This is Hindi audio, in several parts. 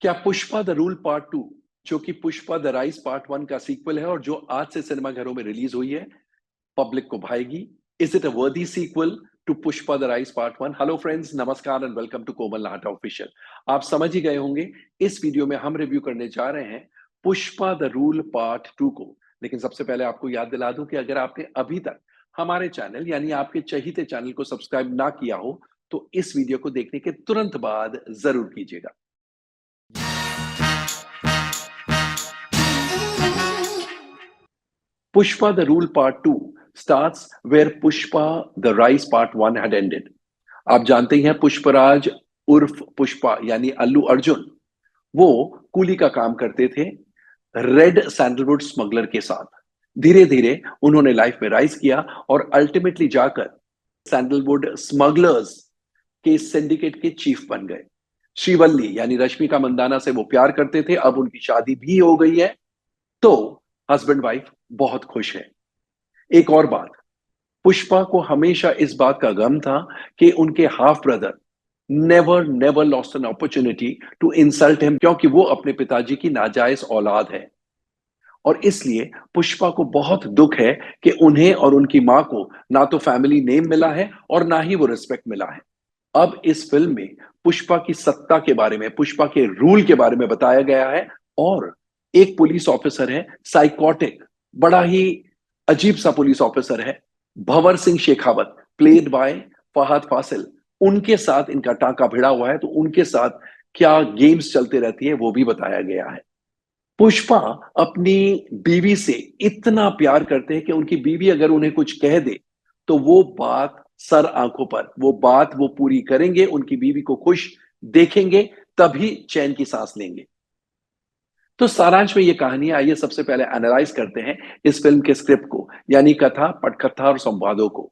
क्या पुष्पा द रूल पार्ट 2 जो कि पुष्पा द राइज पार्ट 1 का सीक्वल है और जो आज से सिनेमा घरों में रिलीज हुई है, पब्लिक को भाएगी? Is it a worthy sequel to Pushpa the rise part 1? Hello friends, नमस्कार and welcome to Komal Nahta official. आप समझ ही गए होंगे, इस वीडियो में हम रिव्यू करने जा रहे हैं पुष्पा द रूल पार्ट 2 को। लेकिन सबसे पहले आपको याद दिला दूं कि अगर आपने अभी तक हमारे चैनल यानी आपके चहीते चैनल को सब्सक्राइब ना किया हो तो इस वीडियो को देखने के तुरंत बाद जरूर कीजिएगा। Pushpa the Rule Part 2 starts where Pushpa the Rise Part 1 had ended. आप जानते ही हैं पुष्पराज उर्फ पुष्पा यानी अल्लू अर्जुन, वो कूली का काम करते थे रेड सैंडलवुड स्मगलर के साथ। धीरे धीरे उन्होंने लाइफ में राइज किया और अल्टीमेटली जाकर सैंडलवुड स्मगलर्स के सिंडिकेट के चीफ बन गए। श्रीवल्ली यानी रश्मिका मंदाना से वो प्यार करते थे, अब उनकी शादी भी हो गई है, तो हस्बैंड वाइफ बहुत खुश है। एक और बात, पुष्पा को हमेशा इस बात का गम था कि उनके half brother never never lost an opportunity to insult him, क्योंकि वो अपने पिताजी की नाजायज औलाद है। और इसलिए पुष्पा को बहुत दुख है कि उन्हें और उनकी मां को ना तो फैमिली नेम मिला है और ना ही वो रिस्पेक्ट मिला है। अब इस फिल्म में पुष्पा की सत्ता के बारे में, पुष्पा के रूल के बारे में बताया गया है। और एक पुलिस ऑफिसर है साइकोटिक, बड़ा ही अजीब सा पुलिस ऑफिसर है, भंवर सिंह शेखावत, प्लेड बाय फहद फासिल। उनके साथ इनका टांका भिड़ा हुआ है, तो उनके साथ क्या गेम्स चलते रहती है वो भी बताया गया है। पुष्पा अपनी बीवी से इतना प्यार करते हैं कि उनकी बीवी अगर उन्हें कुछ कह दे तो वो बात सर आंखों पर, वो बात वो पूरी करेंगे, उनकी बीवी को खुश देखेंगे तभी चैन की सांस लेंगे। तो सारांश में ये कहानी, आइए सबसे पहले एनालाइज करते हैं इस फिल्म के स्क्रिप्ट को, यानी कथा, पटकथा और संवादों को।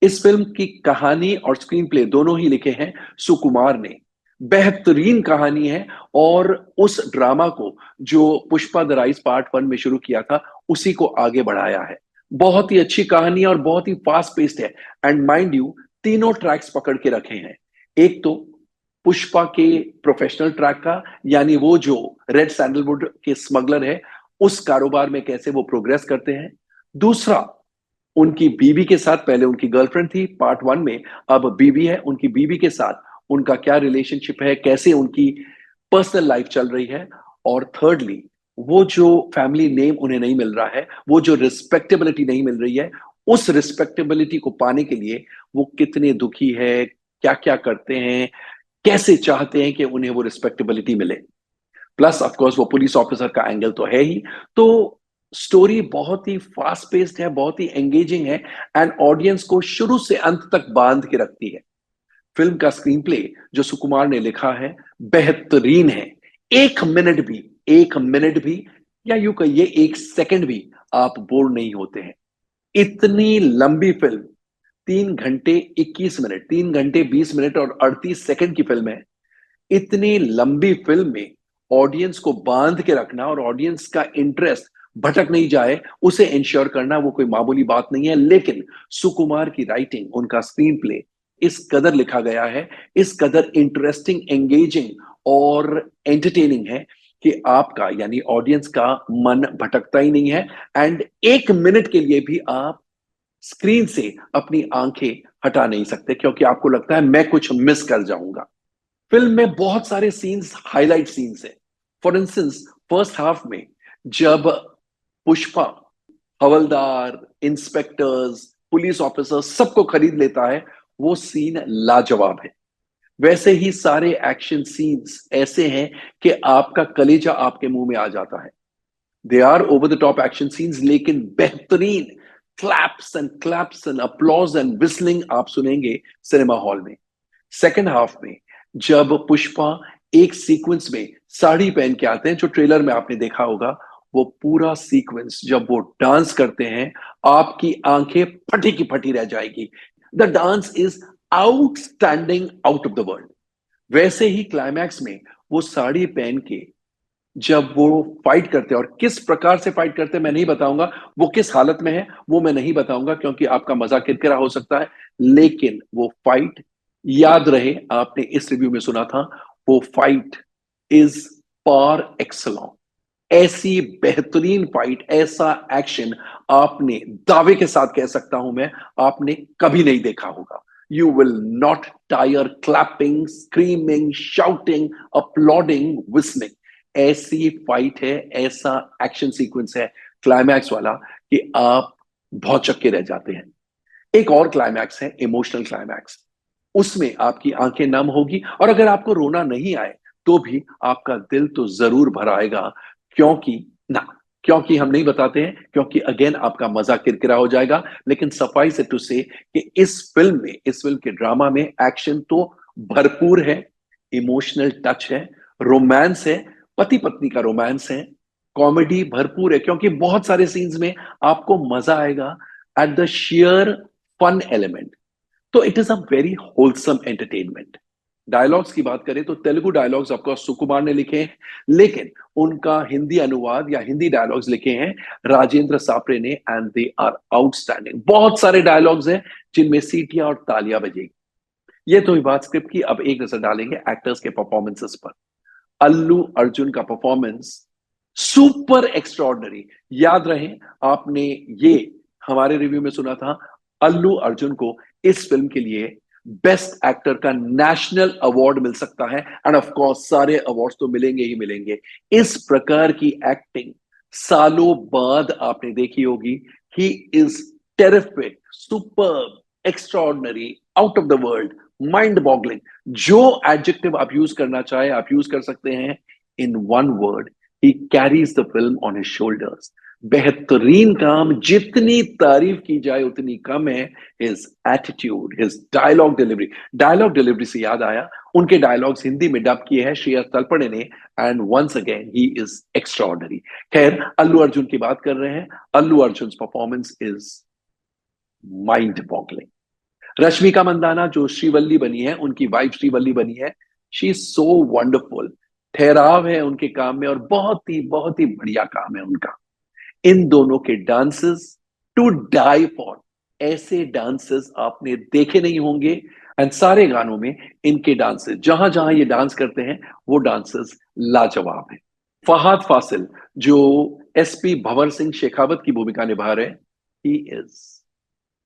इस फिल्म की कहानी और स्क्रीन प्ले दोनों ही लिखे हैं सुकुमार ने। बेहतरीन कहानी है और उस ड्रामा को जो पुष्पा द राइज पार्ट 1 में शुरू किया था उसी को आगे बढ़ाया है। बहुत ही अच्छी कहानी और बहुत ही फास्ट पेस्ड है। एंड माइंड यू, तीनों ट्रैक्स पकड़ के रखे हैं। एक तो पुष्पा के प्रोफेशनल ट्रैक का, यानी वो जो रेड सैंडलवुड के स्मगलर है उस कारोबार में कैसे वो प्रोग्रेस करते हैं। दूसरा, उनकी बीवी के साथ, पहले उनकी गर्लफ्रेंड थी पार्ट 1 में, अब बीवी है, उनकी बीवी के साथ उनका क्या रिलेशनशिप है, कैसे उनकी पर्सनल लाइफ चल रही है। और थर्डली, वो जो फैमिली नेम उन्हें नहीं मिल रहा है, वो जो रिस्पेक्टेबिलिटी नहीं मिल रही है, उस रिस्पेक्टेबिलिटी को पाने के लिए वो कितने दुखी है, क्या क्या करते हैं, कैसे चाहते हैं कि उन्हें वो रिस्पेक्टेबिलिटी मिले। प्लस ऑफ कोर्स वो पुलिस ऑफिसर का एंगल तो है ही। तो स्टोरी बहुत ही फास्ट पेस्ड है, बहुत ही एंगेजिंग है एंड ऑडियंस को शुरू से अंत तक बांध के रखती है। फिल्म का स्क्रीन प्ले जो सुकुमार ने लिखा है बेहतरीन है। एक मिनट भी या यूं कहिए एक सेकंड भी आप बोर नहीं होते हैं। इतनी लंबी फिल्म, 3 घंटे 21 मिनट, 3 घंटे 20 मिनट और 38 सेकंड की फिल्म है। इतनी लंबी फिल्म में ऑडियंस को बांध के रखना और ऑडियंस का इंटरेस्ट भटक नहीं जाए, उसे इंश्योर करना वो कोई मामूली बात नहीं है। लेकिन सुकुमार की राइटिंग, उनका स्क्रीन प्ले इस कदर लिखा गया है, इस कदर इंटरेस्टिंग, एंगेजिंग और एंटरटेनिंग है कि आपका यानी ऑडियंस का मन भटकता ही नहीं है। एंड 1 मिनट के लिए भी आप स्क्रीन से अपनी आंखें हटा नहीं सकते, क्योंकि आपको लगता है मैं कुछ मिस कर जाऊंगा। फिल्म में बहुत सारे सीन्स हाईलाइट सीन्स है। फॉर इंस्टेंस, फर्स्ट हाफ में जब पुष्पा हवलदार, इंस्पेक्टर्स, पुलिस ऑफिसर्स सबको खरीद लेता है, वो सीन लाजवाब है। वैसे ही सारे एक्शन सीन्स ऐसे हैं कि आपका कलेजा आपके मुंह में आ जाता है। They are over the top action scenes, लेकिन बेहतरीन claps and applause and whistling आप सुनेंगे सिनेमा हॉल में। सेकेंड हाफ में जब पुष्पा एक सीक्वेंस में साड़ी पहन के आते हैं, जो ट्रेलर में आपने देखा होगा, वो पूरा सीक्वेंस जब वो डांस करते हैं, आपकी आंखें फटी की फटी रह जाएगी। The dance is outstanding, out of the world. वैसे ही क्लाइमैक्स में वो साड़ी पहन के जब वो फाइट करते हैं, और किस प्रकार से फाइट करते हैं मैं नहीं बताऊंगा, वो किस हालत में है वो मैं नहीं बताऊंगा क्योंकि आपका मजा किरकिरा हो सकता है। लेकिन वो फाइट, याद रहे आपने इस रिव्यू में सुना था, वो फाइट इज पार एक्सलेंस। ऐसी बेहतरीन फाइट, ऐसा एक्शन आपने दावे के साथ कह सकता हूं मैं, आपने कभी नहीं देखा होगा। You will not tyre clapping, screaming, shouting, uploading, whistling. ऐसी फाइट है, ऐसा एक्शन सीक्वेंस है क्लाइमैक्स वाला कि आप भौचक्के के रह जाते हैं। एक और क्लाइमैक्स है इमोशनल क्लाइमैक्स। उसमें आपकी आंखें नम होगी, और अगर आपको रोना नहीं आए तो भी आपका दिल तो जरूर भर आएगा। क्योंकि ना, क्योंकि हम नहीं बताते हैं, क्योंकि अगेन आपका मजा किरकिरा हो जाएगा। लेकिन सफाई से टू से कि इस फिल्म में, इस फिल्म के ड्रामा में एक्शन तो भरपूर है, इमोशनल टच है, रोमांस है, पति पत्नी का रोमांस है, कॉमेडी भरपूर है, क्योंकि बहुत सारे सीन्स में आपको मजा आएगा at the sheer fun element. तो it is a very wholesome entertainment. Dialogues की बात करें तो तेलुगु डायलॉग्स ऑफकोर्स सुकुमार ने लिखे हैं, लेकिन उनका हिंदी अनुवाद या हिंदी डायलॉग्स लिखे हैं राजेंद्र सापरे ने, एंड दे आर आउटस्टैंडिंग। बहुत सारे डायलॉग्स हैं जिनमें सीटियां और तालियां बजेगी। ये तो ही बात स्क्रिप्ट की, अब एक नजर डालेंगे एक्टर्स के परफॉर्मेंसेस पर। अल्लू अर्जुन का परफॉर्मेंस सुपर एक्स्ट्रॉर्डनरी। याद रहे, आपने ये हमारे रिव्यू में सुना था, अल्लू अर्जुन को इस फिल्म के लिए बेस्ट एक्टर का नेशनल अवार्ड मिल सकता है, एंड ऑफ कोर्स सारे अवार्ड्स तो मिलेंगे ही मिलेंगे। इस प्रकार की एक्टिंग सालों बाद आपने देखी होगी। He is terrific, super, extraordinary, out of the world, mind boggling. जो एडजेक्टिव आप यूज करना चाहे आप यूज कर सकते हैं in one word. He carries the film on his shoulders. बेहतरीन काम, जितनी तारीफ की जाए उतनी कम है। His attitude, his dialogue delivery. Dialogue delivery से याद आया, उनके डायलॉग्स हिंदी में डब किए हैं श्रेयस तलपड़े ने, and once again he is extraordinary. खैर, अल्लू अर्जुन की बात कर रहे हैं। Allu Arjun performance is mind boggling. Rashmika Mandanna जो श्रीवल्ली बनी है, उनकी वाइफ श्रीवल्ली बनी है, शी इज सो वंडरफुल। ठहराव है उनके काम में, और बहुत ही बढ़िया काम है उनका। इन दोनों के डांसेस टू डाई फॉर। ऐसे डांसेस आपने देखे नहीं होंगे, एंड सारे गानों में इनके डांसेस, जहां जहां ये डांस करते हैं वो डांसेस लाजवाब है। फहाद फासिल जो एसपी भंवर सिंह शेखावत की भूमिका निभा रहे हैं, he is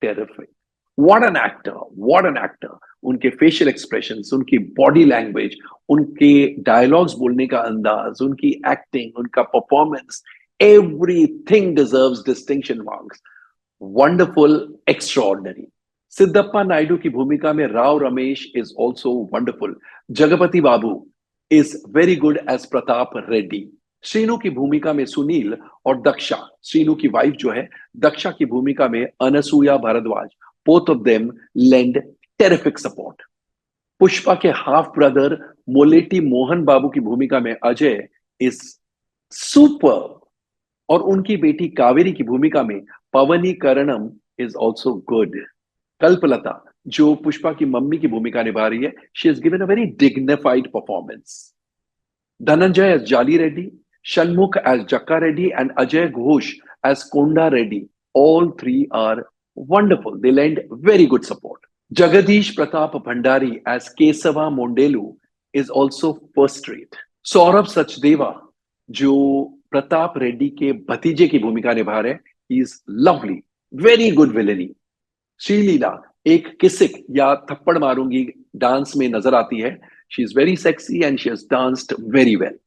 terrific. What an actor, what an actor. उनके फेशियल एक्सप्रेशंस, उनकी बॉडी लैंग्वेज, उनके डायलॉग्स बोलने का अंदाज, उनकी एक्टिंग, उनका performance, everything deserves distinction marks. Wonderful, extraordinary. Siddhappa Naidu की भूमिका में Rao Ramesh is also wonderful. Jagapathi Babu is very good as Pratap Reddy. Srinu की भूमिका में सुनील, और दक्षा, श्रीनु की वाइफ जो है, दक्षा की भूमिका में Anasuya Bharadwaj, both of them lend terrific support. Pushpa के हाफ ब्रदर मोलेटी मोहन बाबू की भूमिका में अजय इज सुपर, और उनकी बेटी कावेरी की भूमिका में Pavani Karanam is also good. Kalpalatha जो पुष्पा की मम्मी की भूमिका निभा रही है, she is given a very dignified performance. Dhananjaya as Jali Reddy, Shanmugh as Jakka Reddy, and Ajay Ghosh as Konda Reddy. All three are wonderful. They lend very good support. Jagadish Pratap Bhandari as Kesava Mondelu is also first rate. Saurabh Sachdeva जो प्रताप रेड्डी के भतीजे की भूमिका निभा रहे हैं, he is lovely, very good villainy. Sreeleela एक किसिक या थप्पड़ मारूंगी डांस में नजर आती है। She is very sexy and she has danced very well.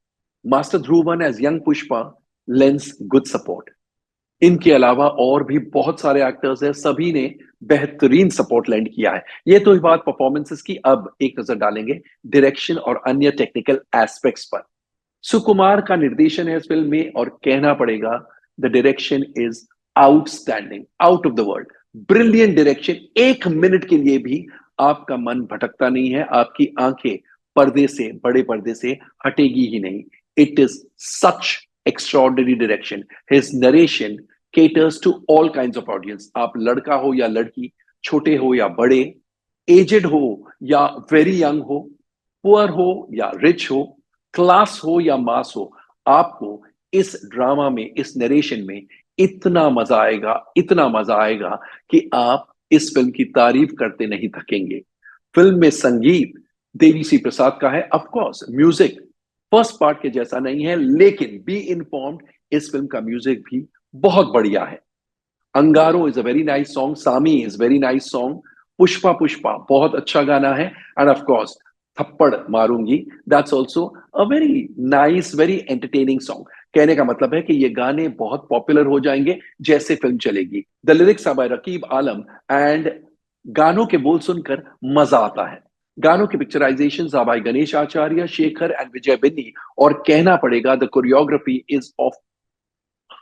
Master Dhruvan as young Pushpa lends good support. इनके अलावा और भी बहुत सारे एक्टर्स हैं, सभी ने बेहतरीन सपोर्ट लैंड किया है। ये तो ही बात परफॉर्मेंसेस की। अब एक नजर डालेंगे डायरेक्शन और अन्य टेक्निकल एस्पेक्ट्स पर। सुकुमार का निर्देशन है इस फिल्म में, और कहना पड़ेगा the direction is outstanding, out of the world. Brilliant direction. एक मिनट के लिए भी आपका मन भटकता नहीं है, आपकी आंखें पर्दे से, बड़े पर्दे से हटेगी ही नहीं। It is such extraordinary direction. His narration caters to all kinds of audience. आप लड़का हो या लड़की, छोटे हो या बड़े, एजेड हो या वेरी यंग हो, पुअर हो या रिच हो, क्लास हो या मास हो, आपको इस ड्रामा में, इस नरेशन में इतना मजा आएगा, इतना मजा आएगा कि आप इस फिल्म की तारीफ करते नहीं थकेंगे। फिल्म में संगीत देवी सी प्रसाद का है, of course music first part के जैसा नहीं है, लेकिन बी इन्फॉर्म्ड, इस फिल्म का म्यूजिक भी बहुत बढ़िया है। Angaaro is a very nice song, Saami is very nice song, Pushpa Pushpa बहुत अच्छा गाना है, एंड ऑफ कोर्स थप्पड़ मारूंगी, that's also a very nice, very entertaining song. कहने का मतलब है कि ये गाने बहुत पॉपुलर हो जाएंगे जैसे फिल्म चलेगी। The lyrics are by Raqeeb Alam, and गानों के बोल सुनकर मजा आता है। गानों की picturisation are by Ganesh Acharya, Shekhar and Vijay Binni, और कहना पड़ेगा the choreography is of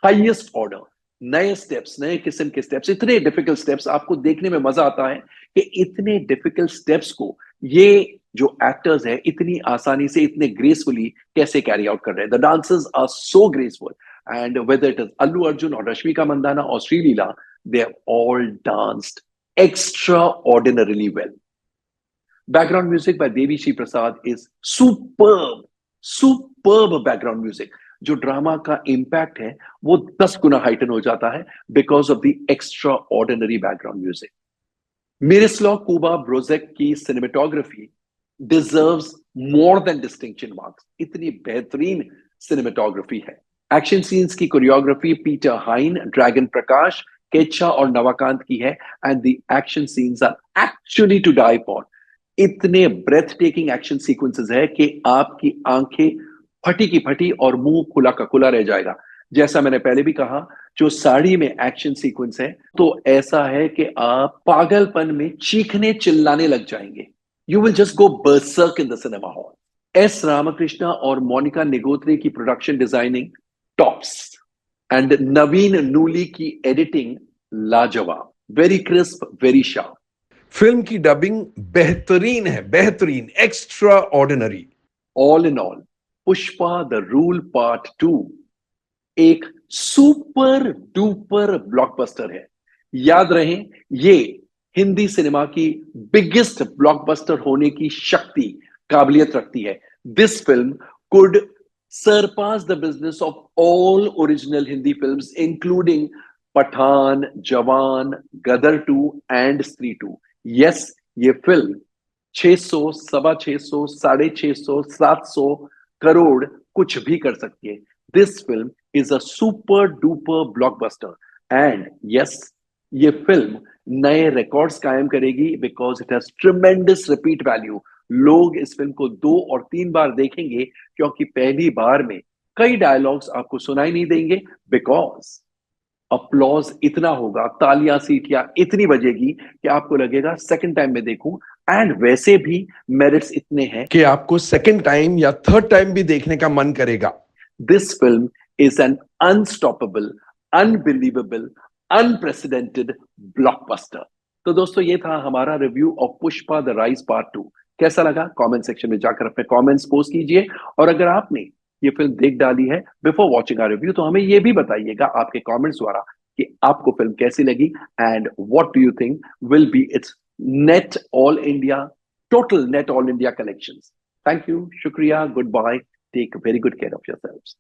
highest order. नए स्टेप्स, नए किस्म के स्टेप्स, इतने डिफिकल्ट स्टेप्स, आपको देखने में मजा आता है कि इतने डिफिकल्ट स्टेप्स को ये जो एक्टर्स है इतनी आसानी से, इतने ग्रेसफुली कैसे कैरी आउट कर रहे हैं। The dancers are so graceful, and whether it is Allu Arjun और रश्मिका मंदाना और Sreeleela, they have all danced extraordinarily well. Background music by Devi Shri Prasad is superb, superb background music. जो ड्रामा का इम्पैक्ट है वो 10 गुना हाइटन हो जाता है because of the extraordinary background music. Miroslaw Kuba Brozek की cinematography deserves more than distinction marks, इतनी बेहतरीन सिनेमेटोग्राफी है। एक्शन सीन्स की choreography Peter Hein, Dragon Prakash, Kecha और नवाकांत की है, and the action scenes are actually to die for. इतने ब्रेथ टेकिंग एक्शन सीक्वेंसेस है कि आपकी आंखें फटी की फटी और मुंह खुला का खुला रह जाएगा। जैसा मैंने पहले भी कहा, जो साड़ी में एक्शन सीक्वेंस है तो ऐसा है कि आप पागलपन में चीखने चिल्लाने लग जाएंगे। You will just go berserk in the cinema hall. S Ramakrishna और मोनिका निगोत्रे की production designing tops, and Naveen Nooli की एडिटिंग लाजवाब, very crisp, very sharp. Film की डबिंग बेहतरीन है, बेहतरीन, extraordinary. All in all, Pushpa the rule part 2 एक सुपर डुपर ब्लॉकबस्टर है। याद रहे, ये हिंदी सिनेमा की बिगेस्ट ब्लॉकबस्टर होने की शक्ति, काबिलियत रखती है। This film could Sarpass the business of all original Hindi films including Pathaan, Jawan, Gadar 2 and स्त्री 2। यस, ये फिल्म 600, सवा 600, 650, 700 करोड़ कुछ भी कर सकती है। This film is a super duper blockbuster, and yes, ये फिल्म नए रिकॉर्ड्स कायम करेगी because it has tremendous repeat value. लोग इस फिल्म को 2 और 3 बार देखेंगे क्योंकि पहली बार में कई डायलॉग्स आपको सुनाई नहीं देंगे, बिकॉज अपलॉज इतना होगा, तालियां सीटियां इतनी बजेगी कि आपको लगेगा सेकंड टाइम में देखूं। एंड वैसे भी मेरिट्स इतने हैं कि आपको सेकंड टाइम या थर्ड टाइम भी देखने का मन करेगा। This film is an unstoppable, unbelievable, unprecedented blockbuster. तो दोस्तों, ये था हमारा review of Pushpa the rise part 2। कैसा लगा कमेंट सेक्शन में जाकर अपने कमेंट्स पोस्ट कीजिए, और अगर आपने ये फिल्म देख डाली है बिफोर वॉचिंग आवर रिव्यू तो हमें ये भी बताइएगा आपके कमेंट्स द्वारा कि आपको फिल्म कैसी लगी, and what do you think will be its net all India, total net all India collections. Thank you, शुक्रिया, goodbye, take very good care of yourselves.